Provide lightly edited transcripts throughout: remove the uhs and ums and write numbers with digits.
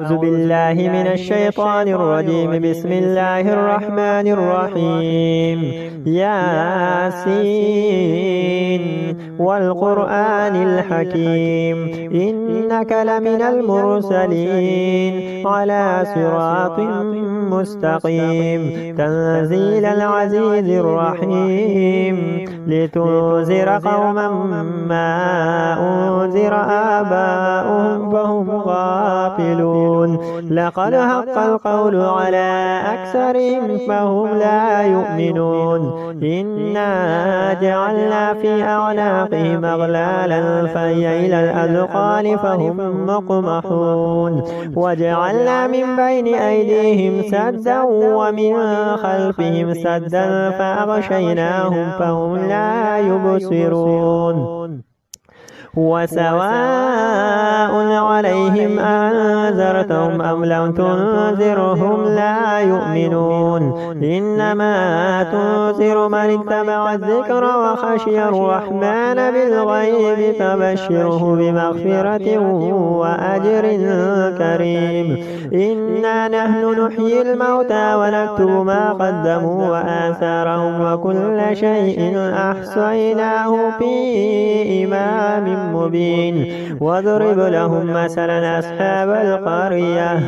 أعوذ بالله من الشيطان الرجيم. بسم الله الرحمن الرحيم. ياسين والقرآن الحكيم إنك لمن المرسلين على صراط مستقيم تنزيل العزيز الرحيم لتنذر قوما ما أنذر آباؤهم فهم غافلون لقد حق القول على أكثرهم فهم لا يؤمنون إنا جعلنا في أعناقهم أغلالا فهي إلى الأذقان فهم مقمحون وجعلنا من بين أيديهم سدا ومن خلفهم سدا فأغشيناهم فهم لا يبصرون وسواء عليهم أنذرتهم أم لم تنذرهم لا يؤمنون إنما تنذر من اتبع الذكر وخشي الرحمن بالغيب فبشره بمغفرة وأجر كريم إنا نحن نحيي الموتى ونكتب ما قدموا وآثارهم وكل شيء أحصيناه في إمام مبين واضرب لهم مثلا أصحاب القرية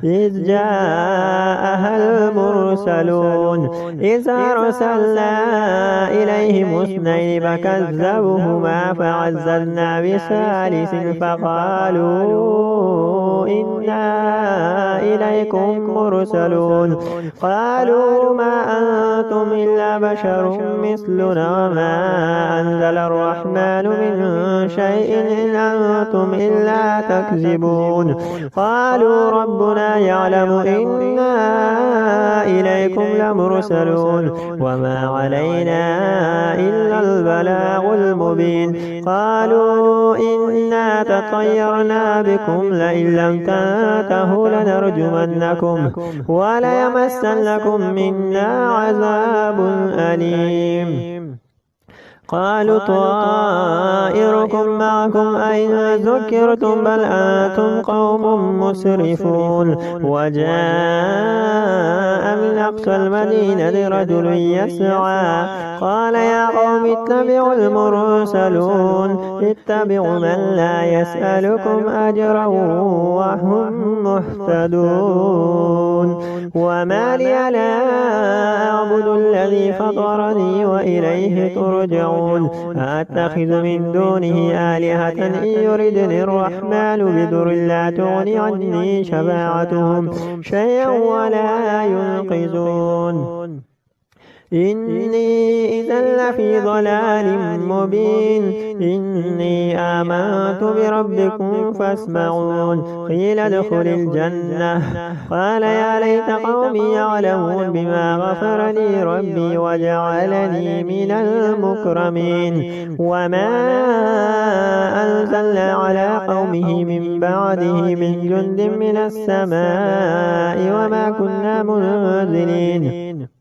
إذ جاءها المرسلون إذ أرسلنا إليهم اثنين فكذبوهما فعززنا بثالث فقالوا إنا إليكم مرسلون قالوا ما أنتم إلا بشر مثلنا وما أنزل الرحمن من شيء إن أنتم إلا تكذبون قالوا ربنا يعلم إنا إليكم لمرسلون وما علينا إلا البلاغ المبين قالوا إنا تطيرنا بكم لئن لم تنتهوا لنرجمنكم وليمسنكم منا عذاب أليم قالوا طائركم معكم أين ذكرتم بل أنتم قوم مسرفون وجاء من أقصى المدينة رجل يسعى قال يا قوم اتبعوا المرسلون اتبعوا من لا يسألكم أجرا وهم مهتدون وما لي لا أعبد الذي فطرني وإليه ترجعون أتخذ من دونه آلهة إن يردني الرحمن بضر لا تغني عني شفاعتهم شيئا ولا ينقذون إني إذا لفي ضلال مبين إني آمنت بربكم فاسمعون قيل ادخل الجنة قال يا ليت قومي يعلمون بما غفر لي ربي وجعلني من المكرمين وما أنزلنا على قومه من بعده من جند من السماء وما كنا منزلين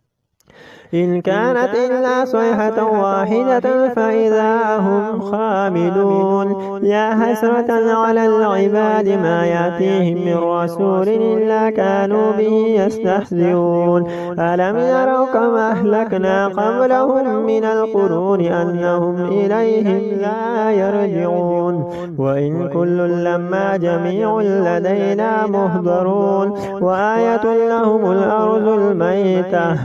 إن كانت إلا صيحة واحدة فإذا هم خامدون يا حسرة على العباد ما يأتيهم من رسول إلا كانوا به يستهزئون ألم يروا كما أهلكنا قبلهم من القرون أنهم إليهم لا يرجعون وإن كل لما جميع لدينا مهضرون وآية لهم الأرض الميتة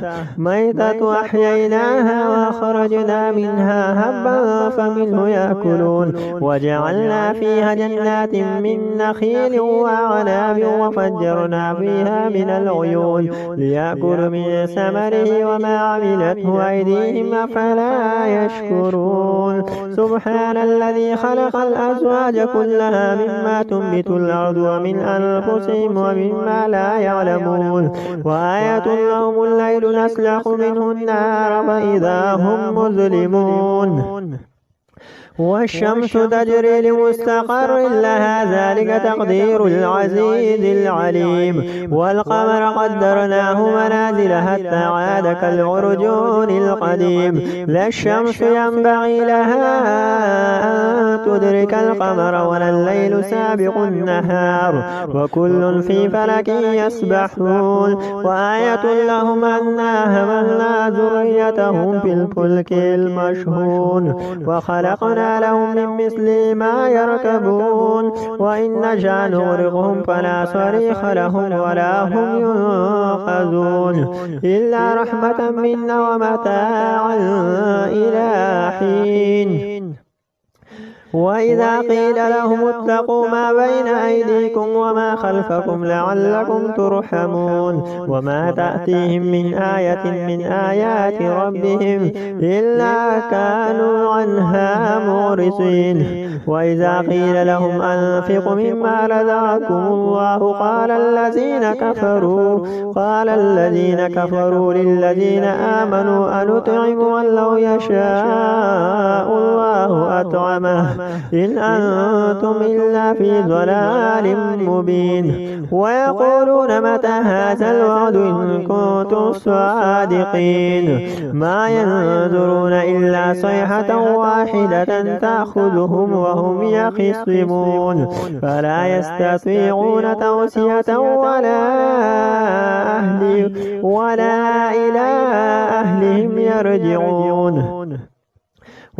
أحييناها وأخرجنا منها هبا فمنه يأكلون وجعلنا فيها جنات من نخيل وأعناب وفجرنا فيها من العيون ليأكلوا من ثمره وما عملته أيديهم أفلا يشكرون سبحان الذي خلق الأزواج كلها مما تنبت الأرض ومن أنفسهم ومما لا يعلمون وآية لهم الليل نسلخ منه النار فإذا هم مظلمون والشمس تجري لمستقر لها ذلك تقدير العزيز العليم والقمر قدرناه منازل حتى عاد كالعرجون القديم لا الشمس ينبغي لها أن تدرك القمر ولا الليل سابق النهار وكل في فلك يسبحون وآية لهم أنا حملنا ذريتهم في الفلك المشحون وخلقنا لهم من مثل ما يركبون وإن نشأ نغرقهم فلا صريخ لهم ولا هم ينقذون إلا رحمة منا ومتاعا إلى حين وإذا قيل لهم اتقوا ما بين أيديكم وما خلفكم لعلكم ترحمون وما تأتيهم من آية من آيات ربهم إلا كانوا عنها معرضين وإذا قيل لهم أنفقوا مما رزقكم الله قال الذين كفروا للذين آمنوا أنطعم من لو يشاء الله أطعمه إن أنتم إلا في ضلال مبين ويقولون متى هذا الوعد إن كنتم صادقين ما ينظرون إلا صيحة واحدة تأخذهم وهم يخصمون فلا يستطيعون توصية ولا إلى أهلهم يرجعون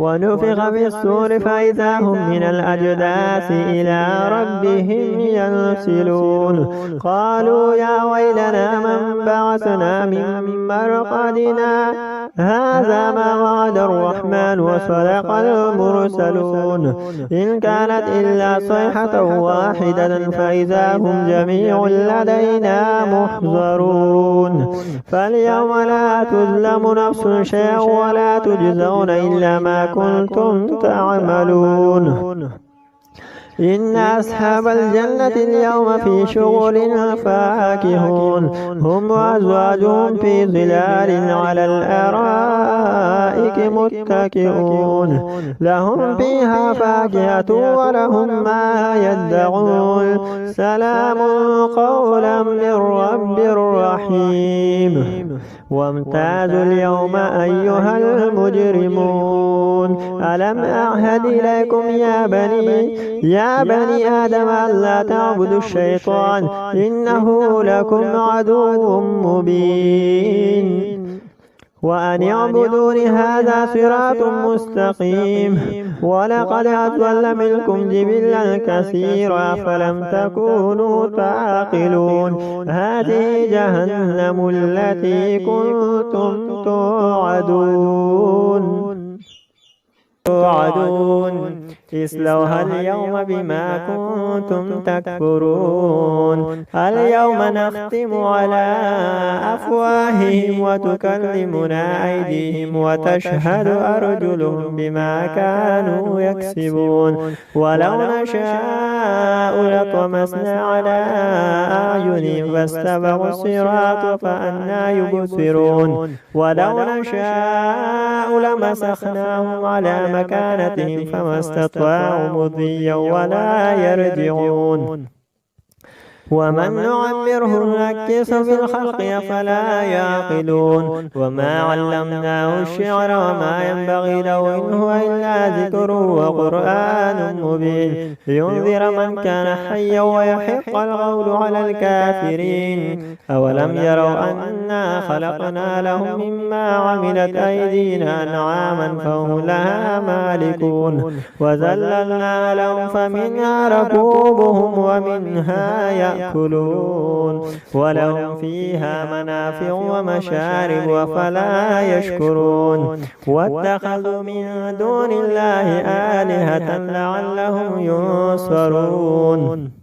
ونفخ في الصور فإذا هم من الأجداث إلى ربهم ينسلون قالوا يا ويلنا من بعثنا من مرقدنا هذا ما وعد الرحمن وصدق المرسلون إن كانت إلا صيحة واحدة فإذا هم جميع لدينا محضرون فاليوم لا تظلم نفس شيئا ولا تجزون إلا ما كنتم تعملون إن أصحاب الجنة اليوم في شغل فاكهون هم وأزواجهم في ظلال على الأرائك متكئون لهم فيها فاكهة ولهم ما يدعون سلام قولا من رب رحيم وامتازوا اليوم أيها المجرمون ألم أعهد إليكم يا بني آدم ألا تعبدوا الشيطان إنه لكم عدو مبين وأن اعبدون هذا صراط مستقيم ولقد أضل منكم جبلا كثيرا فلم تكونوا تعقلون هذه جهنم التي كنتم توعدون اصلوها اليوم بما كنتم تكفرون اليوم نختم على أفواههم وتكلمنا أيديهم وتشهد أرجلهم بما كانوا يكسبون ولو نشاء لطمسنا على أعينهم فاستبقوا الصراط فأنى يبصرون ولو نشاء لمسخناهم على مكانتهم فما استطاعوا مضيا ولا يرجعون ومن نعمره نكسه في الخلق أفلا يعقلون وما علمناه الشعر وما ينبغي له إن هو إلا ذكر وقرآن مبين لينذر من كان حيا ويحق القول على الكافرين أولم يروا أنا خلقنا لهم مما عملت أيدينا أنعاما فهم لها مالكون وذللنا لهم فمنها ركوبهم ومنها يأكلون ولهم فيها منافع ومشارب أفلا يشكرون واتخذوا من دون الله آلهة لعلهم ينصرون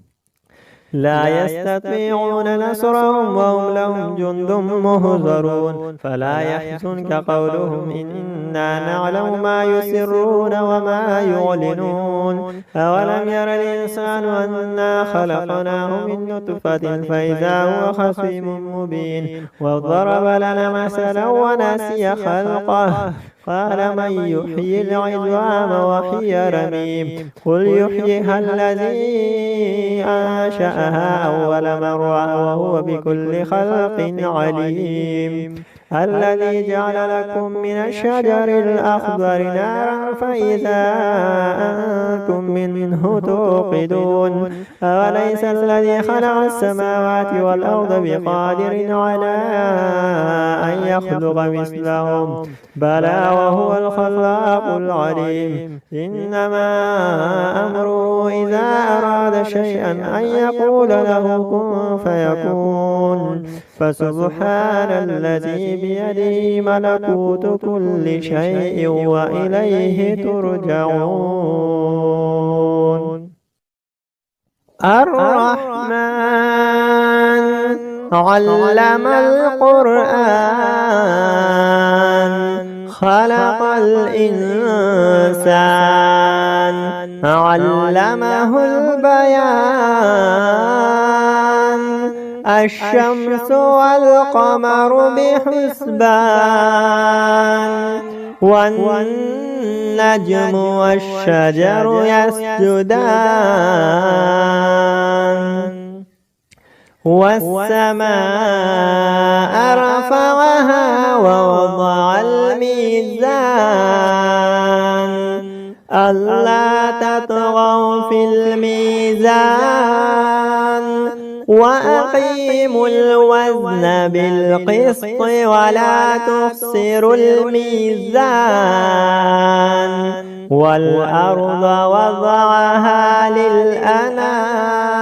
لا يستطيعون نصرهم وهم لهم جند مهزرون فلا يحزنك قولهم إنا نعلم ما يسرون وما يعلنون أولم ير الإنسان أنا خلقناه من نطفة فإذا هو خصيم مبين وضرب لنا مثلا ونسي خلقه قال من يحيي العظام وهي رميم قل يحييها الذي أنشأها أول مرة وهو بكل خلق عليم الذي جعل لكم من الشجر الأخضر نارا فإذا أنتم منه توقدون أوليس الذي خلق السماوات والأرض بقادر على أن يخلق مثلهم بلى وهو الخلاق العليم إنما أمره إذا أراد شيئا أن يقول له كن فيكون فسبحان الذي بيده ملكوت كل شيء وإليه ترجعون الرحمن علم القرآن خلق الإنسان علمه البيان الشمس والقمر بحسبان والنجم والشجر يسجدان والسماء رفعها ووضع الميزان ألا تطغوا في الميزان وأقيموا الوزن بالقسط ولا تخسروا الميزان والأرض وضعها للأنام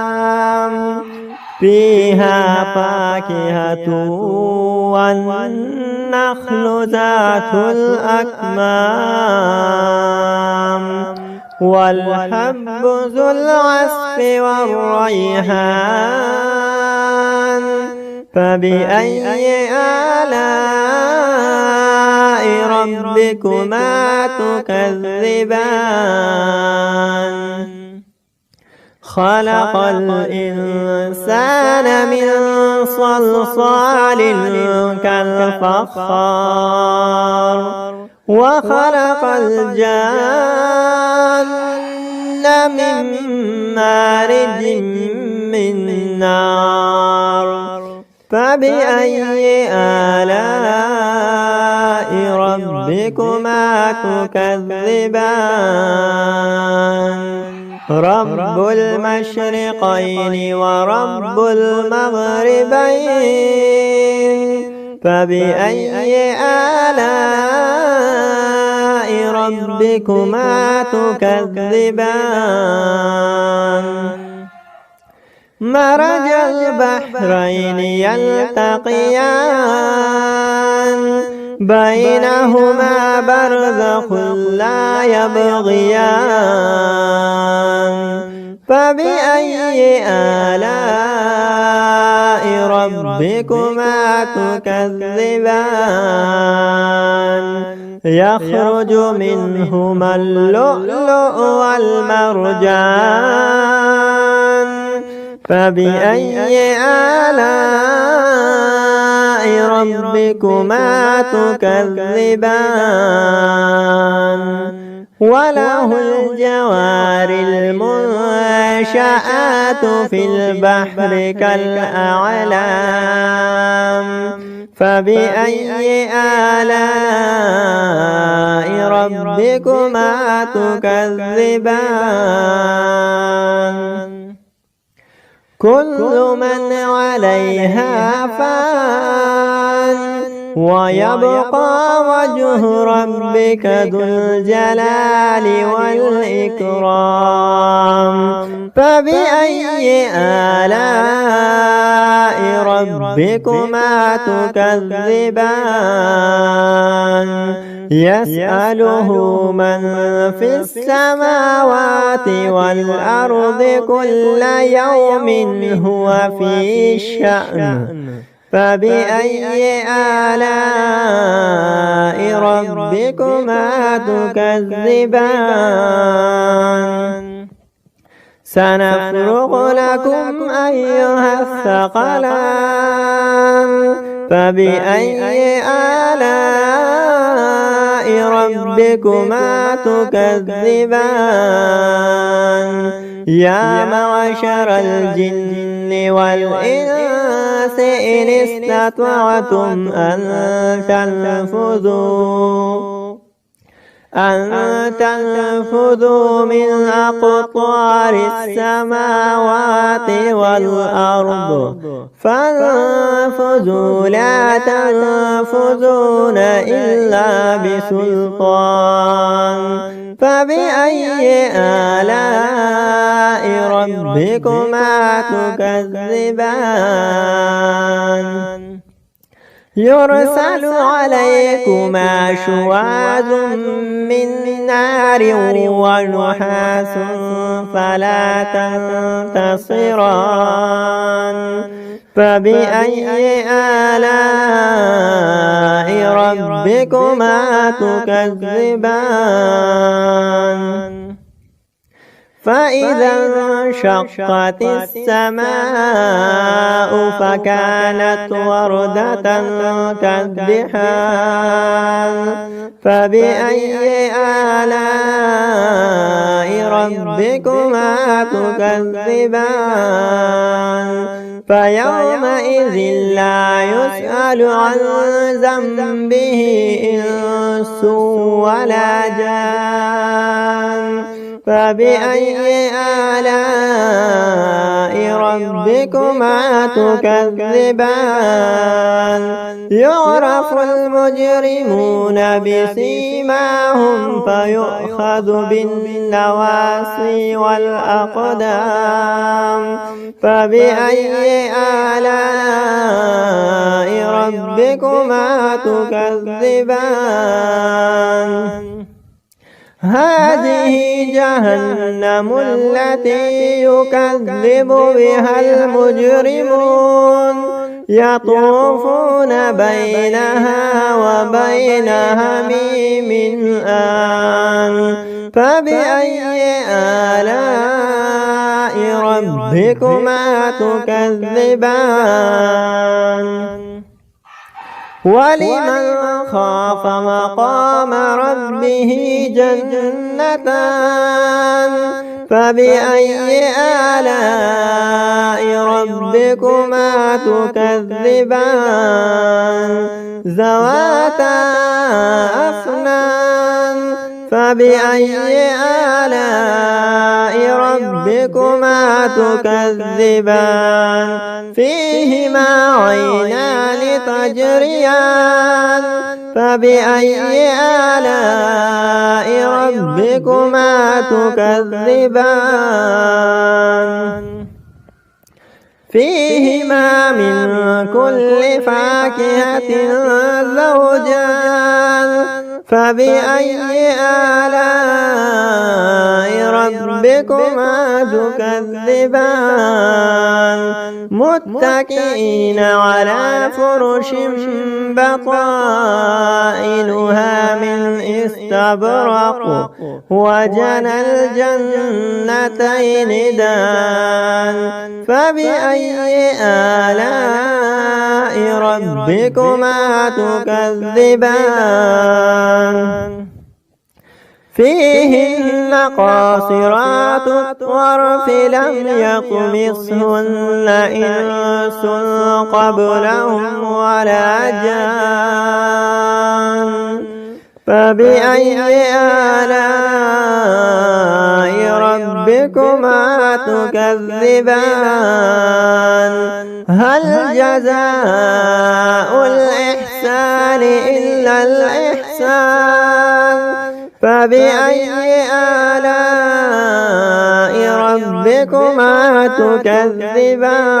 فيها فاكهة والنخل ذات الأكمام والحب ذو العصف والريحان فبأي آلاء ربكما تكذبان خلق الإنسان من صلصال كالفخار وخلق الجان من مارج من نار فبأي آلاء ربكما تكذبان رب المشرقين ورب المغربين فبأي آلاء ربكما تكذبان مرج البحرين يلتقيان بينهما برزخ لا يبغيان فبأي آلاء ربكما تكذبان يخرج منهما اللؤلؤ والمرجان فبأي آلاء ربكما تكذبان وله الجوار المنشآت في البحر كالأعلام فبأي آلاء ربكما تكذبان كل من عليها فان ويبقى وجه ربك ذو الجلال والإكرام فبأي آلاء ربكما تكذبان يسأله من في السماوات والأرض كل يوم هو في شأن فبأي آلاء ربكما تكذبان سنفرغ لكم أيها الثقلان فبأي آلاء ربكما تكذبان يا معشر الجن والإنس إن استطعتم أن تنفذوا من أقطار السماوات والأرض فانفذوا لا تنفذون إلا بسلطان فبأي آلاء ربكما تكذبان يرسل عليكما شواظ من نار ونحاس فلا تنتصران فبأي آلاء ربكما تكذبان فإذا انشقت السماء فكانت وردة كالدحان فبأي آلاء ربكما تكذبان فيومئذ لا يسأل عن ذنبه إنس ولا جان فبأي آلاء ربكما تكذبان يعرف المجرمون بسيماهم فيؤخذ بالنواصي والأقدام فبأي آلاء ربكما تكذبان هذه جهنم التي يكذب بها المجرمون يطوفون بينها وبين حميم آن فبأي آلاء ربكما تكذبان ولمن خاف مقام ربه جنتان فبأي آلاء ربكما تكذبان ذواتا أفنان فبأي آلاء ربكما تكذبان فيهما عينان تجريان فبأي آلاء ربكما تكذبان فيهما من كل فاكهة زوجان فبأي آلاء ربكما تكذبان متكئين على فرش بطائنها من استبرق وجنى الجنتين دان فبأي آلاء ربكما تكذبان فيهن قاصرات الطرف لم يطمثهن إنس قبلهم ولا جان فبأي آلاء ربكما تكذبان هل جزاء الإحسان إلا الإحسان فبأي آلاء ربكما تكذبان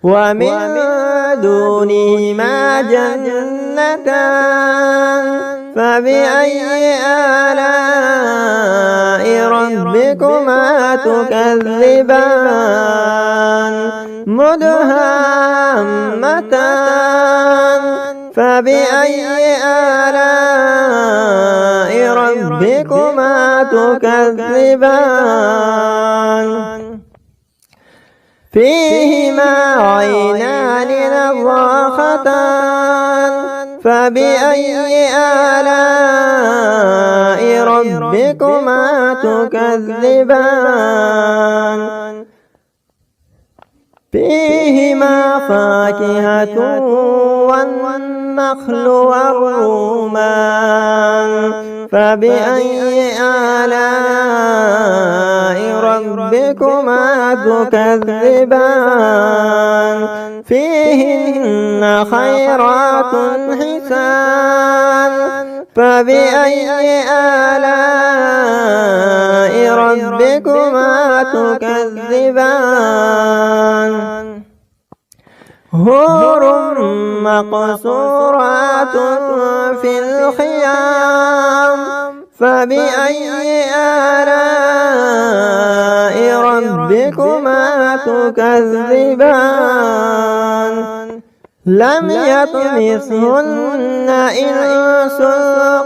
ومن دونهما جنتان فبأي آلاء ربكما تكذبان مدهامتان فبأي آلاء ربكما تكذبان فيهما عينان نضاختان فبأي آلاء ربكما تكذبان فيهما فاكهة والنخل والرمان فبأي آلاء ربكما تكذبان فيهن خيرات حسان فبأي آلاء ربكما تكذبان حور مقصورات في الخيام فبأي آلاء ربكما تكذبان لم يطمثهن إنس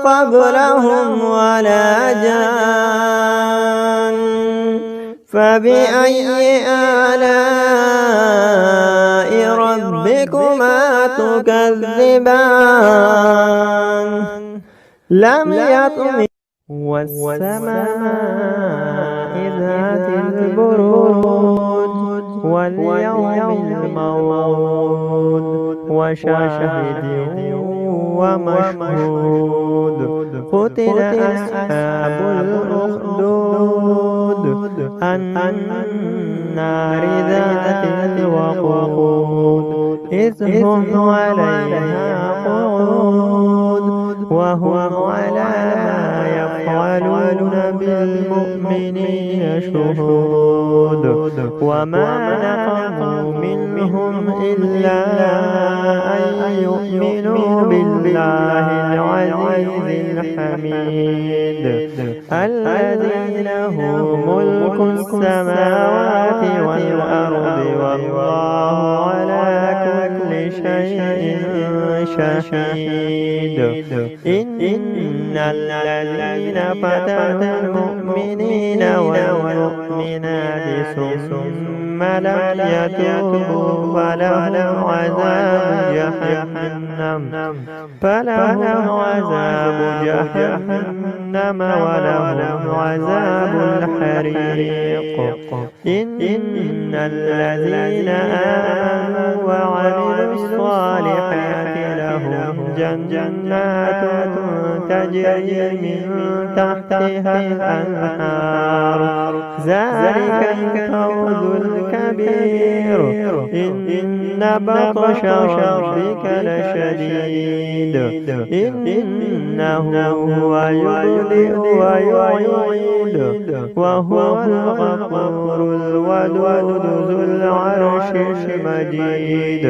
قبلهم ولا جان فبأي آلاء ربكما تكذبان لم يطمث والسماء ذات البروج واليوم الموعود وشاهد ومشهود قتل أصحاب الأخدود النار ذات الوقود إذ هم عليها قعود وهم على ما يفعلون بالمؤمنين شهود وما نقموا منهم إلا أن يؤمنوا بالله العزيز الحميد الذي له ملك السماوات والأرض والله على كل شيء شهيد إن الذين فتنوا المؤمنين والمؤمنات ثم لم يتوبوا فلهم عذاب جهنم ولهم عذاب الحريق إن الذين آمنوا وعملوا الصالحات لهم جنات تجري من تحتها الأنهار ذلك الفوز الكبير إن بطش ربك لشديد إنه هو يبدئ ويعيد وهو الغفور الودود ذو العرش المجيد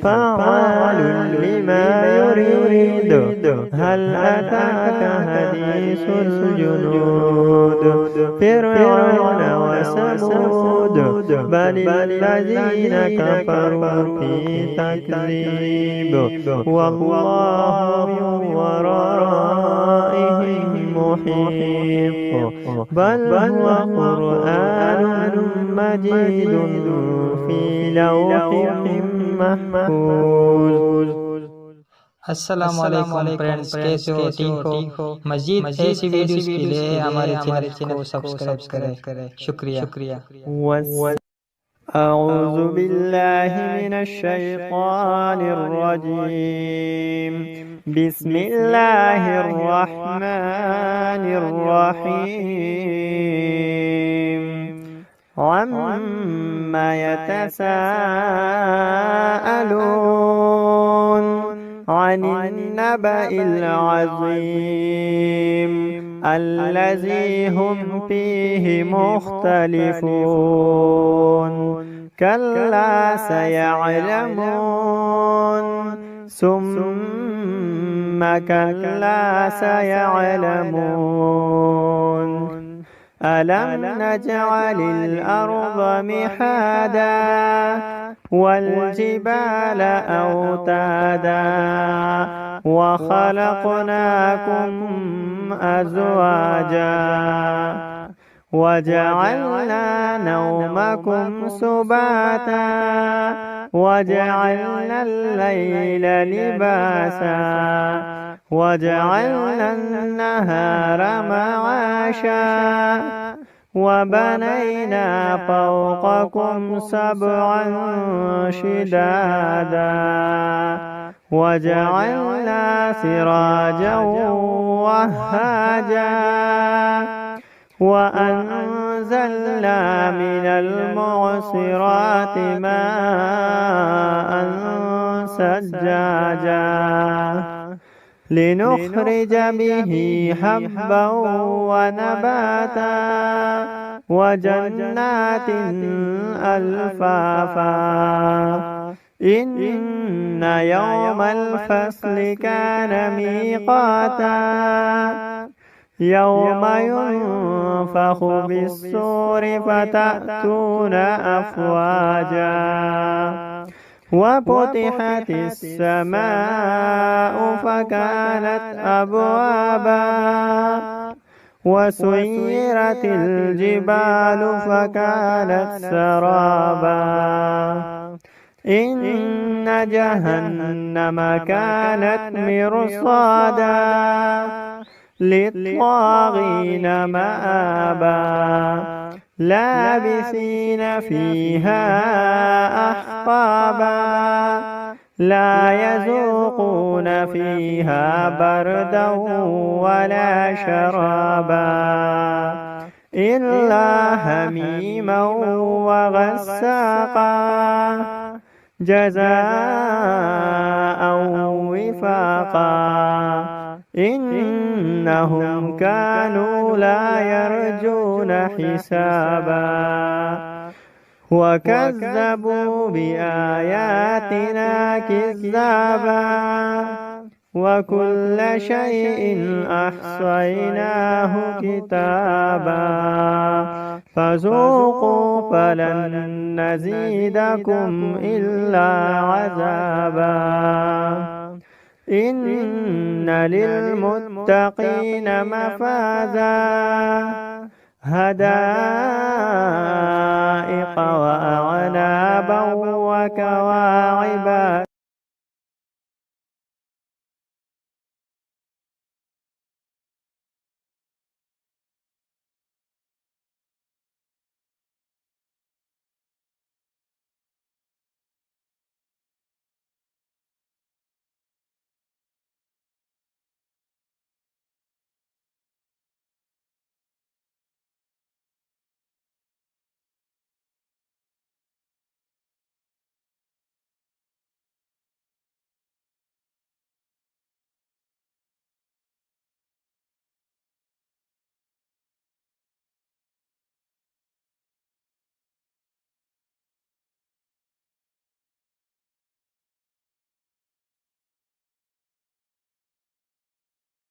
فعال لما يريد هل أتاك حديث الجنود فرعون وثمود بل الذين كفروا في تكذيب والله من ورائهم محيط بل هو قرآن مجيد في لوح محفوظ. अस्सलाम वालेकुम फ्रेंड्स, कैसे हो? ठीक हो? मजीद ऐसी वीडियोस के लिए हमारे चैनल को सब्सक्राइब करें। शुक्रिया। أعوذ بالله من الشيطان الرجيم بسم الله الرحمن الرحيم عما يتساءلون عن النبأ العظيم الذي هم فيه مختلفون كلا سيعلمون ثم كلا سيعلمون ألم نجعل الأرض مهادا والجبال أوتادا وخلقناكم أزواجا وجعلنا نومكم سباتا وجعلنا الليل لباسا وجعلنا النهار معاشا وبنينا فوقكم سبعا شدادا وجعلنا سراجا وهاجا وأنزلنا من المعصرات ماء ثجاجا لنخرج به حبا ونباتا وجنات ألفافا إن يوم الفصل كان ميقاتا يوم ينفخ بالصور فتأتون أفواجا وفتحت السماء فكانت أبوابا وسيرت الجبال فكانت سرابا إن جهنم كانت مرصادا للطاغين مآبا لابثين فيها أحقابا لا يذوقون فيها بردا ولا شرابا إلا حميما وغساقا جزاء وفاقا إنهم كانوا لا يرجون حسابا وكذبوا بآياتنا كذابا وكل شيء أحصيناه كتابا فذوقوا فلن نزيدكم إلا عذابا إن للمتقين مفازا هدائق وأعنابا وكواعب